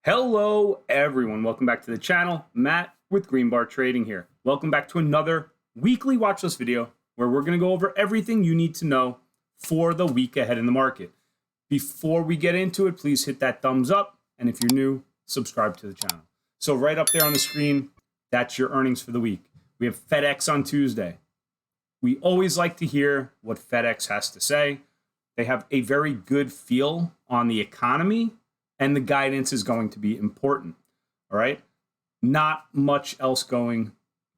Hello, everyone. Welcome back to the channel. Matt with Green Bar Trading here. Welcome back to another weekly watch list video where we're going to go over everything you need to know for the week ahead in the market. Before we get into it, please hit that thumbs up. And if you're new, subscribe to the channel. So right up there on the screen, that's your earnings for the week. We have FedEx on Tuesday. We always like to hear what FedEx has to say. They have a very good feel on the economy, and the guidance is going to be important, all right? Not much else going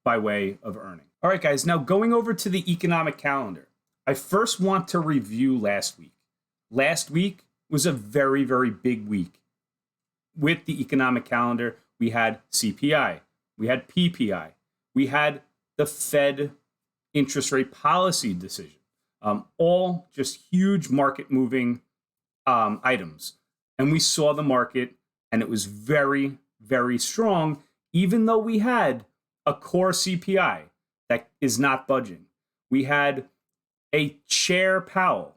by way of earning. All right, guys, now going over to the economic calendar, I first want to review last week. Last week was a very, very big week. With the economic calendar, we had CPI, we had PPI, we had the Fed interest rate policy decision, all just huge market moving items. And we saw the market, and it was very, very strong, even though we had a core CPI that is not budging. We had a Chair Powell,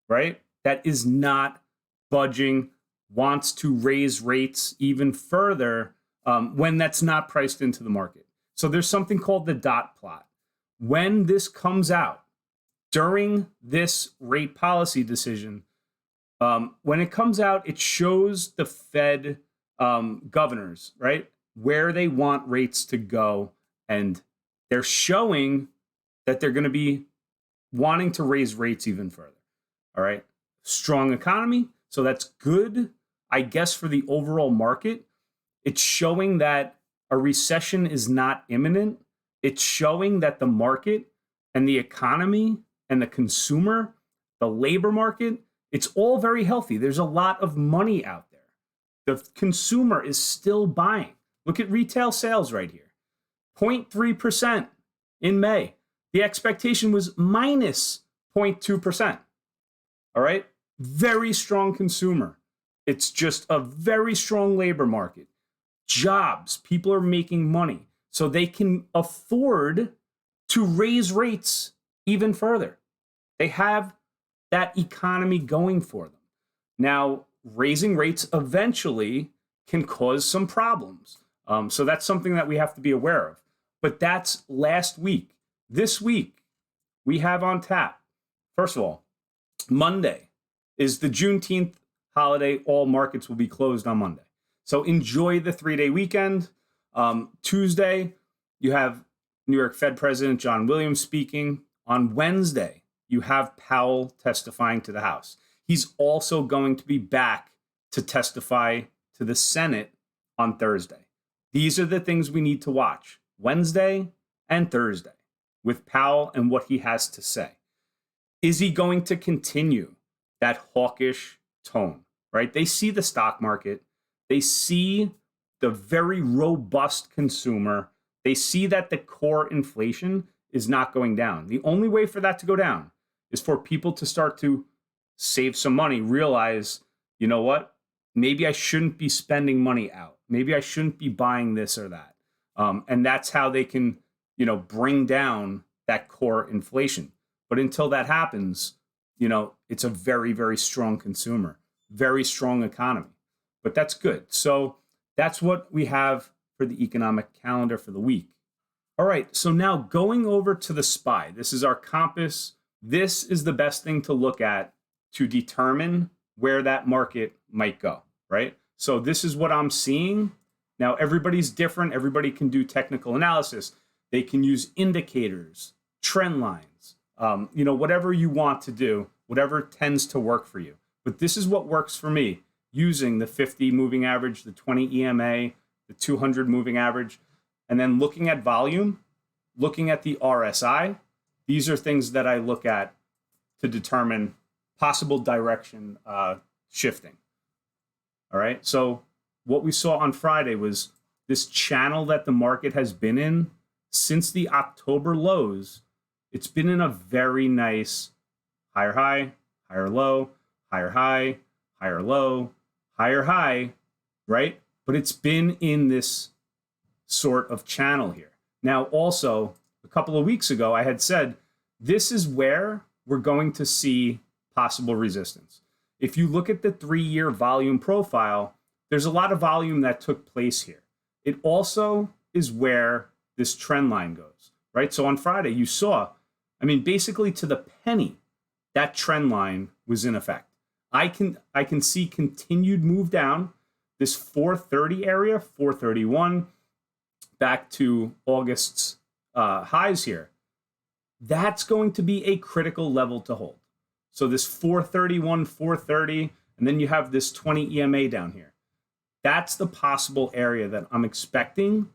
right, that is not budging, wants to raise rates even further when that's not priced into the market. So there's something called the dot plot. When this comes out during this rate policy decision, when it comes out, it shows the Fed governors, right, where they want rates to go. And they're showing that they're going to be wanting to raise rates even further. All right. Strong economy. So that's good, I guess, for the overall market. It's showing that a recession is not imminent. It's showing that the market and the economy and the consumer, the labor market, it's all very healthy. There's a lot of money out there. The consumer is still buying. Look at retail sales right here. 0.3% in May. The expectation was minus 0.2%. All right? Very strong consumer. It's just a very strong labor market. Jobs. People are making money. So they can afford to raise rates even further. They have that economy going for them. Now, raising rates eventually can cause some problems. So that's something that we have to be aware of. But that's last week. This week, we have on tap. First of all, Monday is the Juneteenth holiday. All markets will be closed on Monday. So enjoy the 3-day weekend. Tuesday, you have New York Fed President John Williams speaking. On Wednesday, you have Powell testifying to the House. He's also going to be back to testify to the Senate on Thursday. These are the things we need to watch Wednesday and Thursday with Powell and what he has to say. Is he going to continue that hawkish tone, right? They see the stock market. They see the very robust consumer. They see that the core inflation is not going down. The only way for that to go down is for people to start to save some money, realize, you know what, maybe I shouldn't be spending money out. Maybe I shouldn't be buying this or that. And that's how they can, bring down that core inflation. But until that happens, it's a very, very strong consumer, very strong economy. But that's good. So that's what we have for the economic calendar for the week. All right, so now going over to the SPY. This is our compass. This is the best thing to look at to determine where that market might go, right? So this is what I'm seeing. Now, everybody's different. Everybody can do technical analysis. They can use indicators, trend lines, whatever you want to do, whatever tends to work for you. But this is what works for me, using the 50 moving average, the 20 EMA, the 200 moving average, and then looking at volume, looking at the RSI. These are things that I look at to determine possible direction shifting. All right. So what we saw on Friday was this channel that the market has been in since the October lows. It's been in a very nice higher high, higher low, higher high, higher low, higher high, right? But it's been in this sort of channel here. Now, also, a couple of weeks ago, I had said, this is where we're going to see possible resistance. If you look at the 3-year volume profile, there's a lot of volume that took place here. It also is where this trend line goes, right? So on Friday, you saw, I mean, basically to the penny, that trend line was in effect. I can see continued move down this 430 area, 431, back to August's highs here. That's going to be a critical level to hold. So this 431, 430, and then you have this 20 EMA down here. That's the possible area that I'm expecting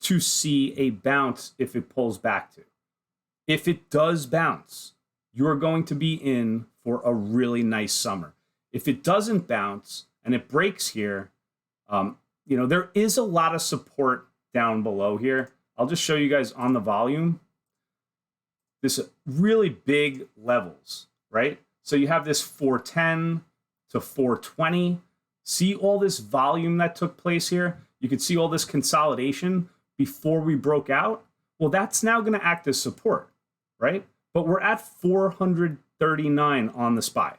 to see a bounce if it pulls back to. If it does bounce, you're going to be in for a really nice summer. If it doesn't bounce and it breaks here, there is a lot of support down below here. I'll just show you guys on the volume. This really big levels, right? So you have this 410 to 420. See all this volume that took place here? You can see all this consolidation before we broke out. Well, that's now going to act as support, right? But we're at 439 on the SPY.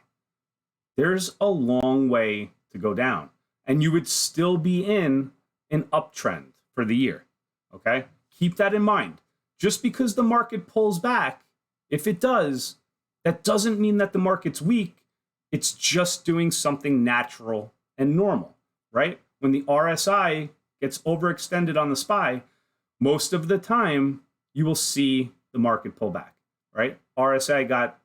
There's a long way to go down, and you would still be in an uptrend for the year, okay? Keep that in mind. Just because the market pulls back, if it does, that doesn't mean that the market's weak. It's just doing something natural and normal, right? When the RSI gets overextended on the SPY, most of the time you will see the market pull back, right? RSI got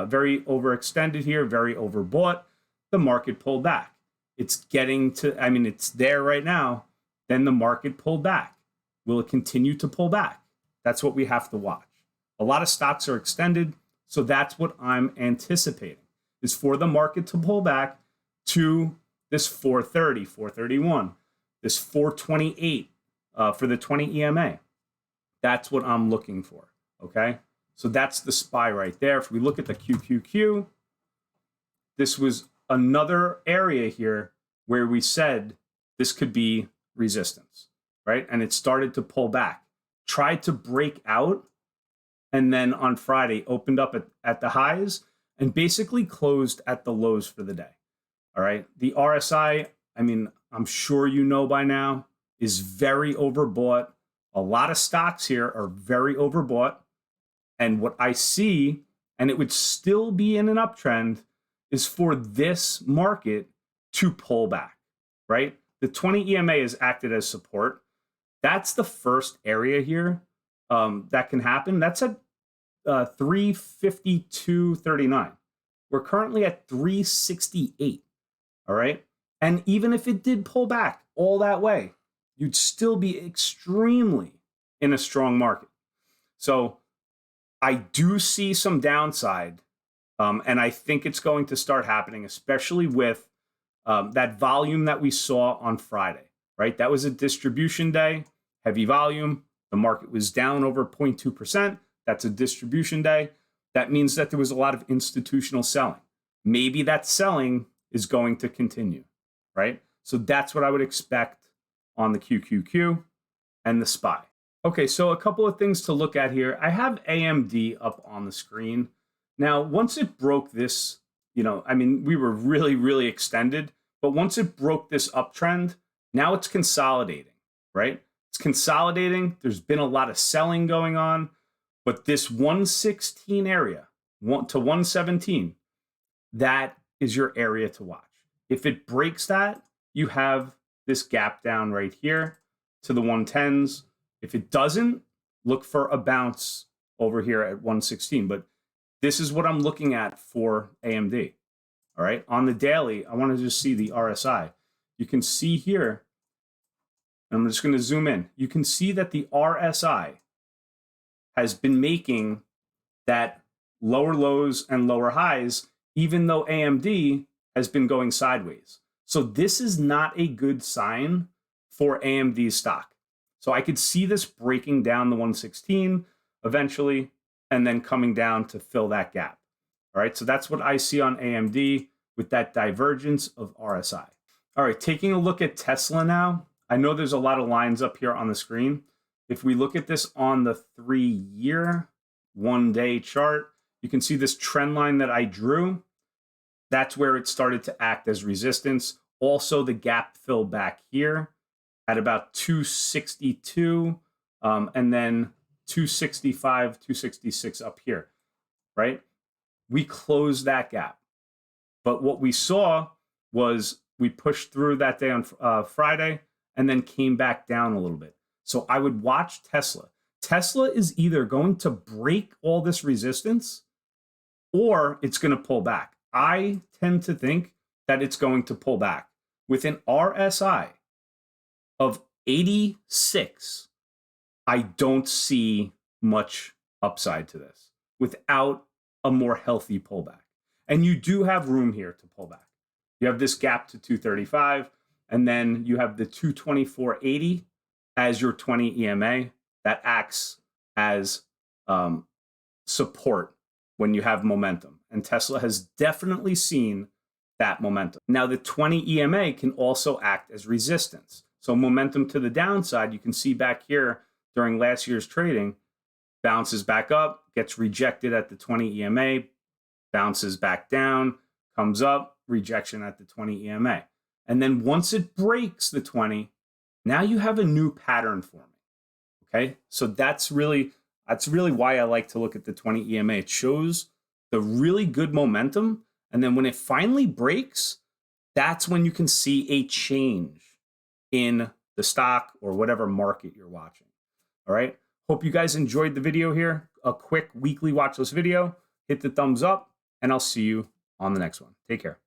very overextended here, very overbought. The market pulled back. It's getting to, it's there right now. Then the market pulled back. Will it continue to pull back? That's what we have to watch. A lot of stocks are extended, so that's what I'm anticipating, is for the market to pull back to this 430, 431, this 428 for the 20 EMA. That's what I'm looking for, okay? So that's the SPY right there. If we look at the QQQ, this was another area here where we said this could be resistance, right? And it started to pull back, tried to break out, and then on Friday opened up at the highs and basically closed at the lows for the day. All right. The RSI, I'm sure you know by now, is very overbought. A lot of stocks here are very overbought. And what I see, and it would still be in an uptrend, is for this market to pull back, right? The 20 EMA has acted as support. That's the first area here that can happen. That's at 352.39. We're currently at 368. All right. And even if it did pull back all that way, you'd still be extremely in a strong market. So I do see some downside. And I think it's going to start happening, especially with that volume that we saw on Friday, right? That was a distribution day, heavy volume. The market was down over 0.2%. That's a distribution day. That means that there was a lot of institutional selling. Maybe that selling is going to continue, right? So that's what I would expect on the QQQ and the SPY. Okay, so a couple of things to look at here. I have AMD up on the screen. Now, once it broke this, we were really, really extended, but once it broke this uptrend, now it's consolidating, right? It's consolidating. There's been a lot of selling going on, but this 116 area, 1 to 117, that is your area to watch. If it breaks that, you have this gap down right here to the 110s. If it doesn't, look for a bounce over here at 116. But this is what I'm looking at for AMD. All right. On the daily, I want to just see the RSI. You can see here, I'm just going to zoom in. You can see that the RSI has been making that lower lows and lower highs, even though AMD has been going sideways. So this is not a good sign for AMD stock. So I could see this breaking down the 116 eventually, and then coming down to fill that gap. All right, so that's what I see on AMD with that divergence of RSI. All right, taking a look at Tesla now. I know there's a lot of lines up here on the screen. If we look at this on the 3-year, 1-day chart, you can see this trend line that I drew. That's where it started to act as resistance. Also, the gap fill back here at about 262, and then 265, 266 up here, right? We closed that gap. But what we saw was we pushed through that day on Friday and then came back down a little bit. So I would watch Tesla. Tesla is either going to break all this resistance or it's going to pull back. I tend to think that it's going to pull back. With an RSI of 86, I don't see much upside to this without a more healthy pullback. And you do have room here to pull back. You have this gap to 235, and then you have the 224.80 as your 20 EMA. That acts as support when you have momentum. And Tesla has definitely seen that momentum. Now, the 20 EMA can also act as resistance. So momentum to the downside, you can see back here during last year's trading, bounces back up, gets rejected at the 20 EMA, bounces back down, comes up, rejection at the 20 EMA. And then once it breaks the 20, now you have a new pattern forming. Okay, so that's really why I like to look at the 20 EMA. It shows the really good momentum. And then when it finally breaks, that's when you can see a change in the stock or whatever market you're watching. All right. Hope you guys enjoyed the video here. A quick weekly watch list video. Hit the thumbs up, and I'll see you on the next one. Take care.